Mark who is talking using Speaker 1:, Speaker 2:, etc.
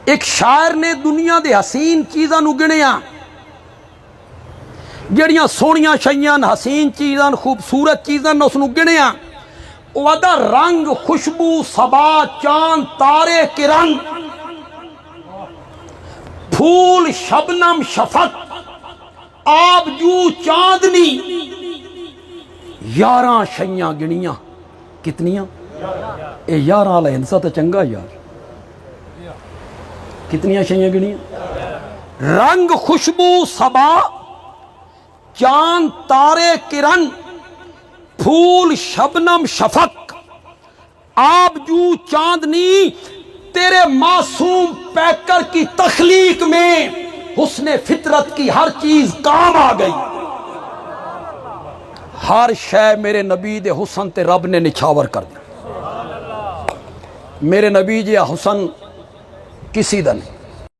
Speaker 1: एक शायर ने दुनिया के हसीन चीज़ों गिणिया, जड़ियाँ सोहनियां शाइयां हसीन चीज़ां खूबसूरत चीज़ां उसनू गिणिया। वदा रंग खुशबू सबा चांद तारे किरण फूल शबनम शफक आबजू चांदनी, 11 शाइयां गिणियां। कितनियां? 11 वाला हिंसा तो चंगा यार। कितनियां शाइयां गिणियां? रंग खुशबू सबा चांद तारे किरण फूल शबनम शफक आबजू चांदनी। तेरे मासूम पैकर की तख्लीक में हुस्ने फितरत की हर चीज काम आ गई। हर शय मेरे नबी दे हुसन ते रब ने निछावर कर दिया। मेरे नबी जी हुसन किसी दा नहीं।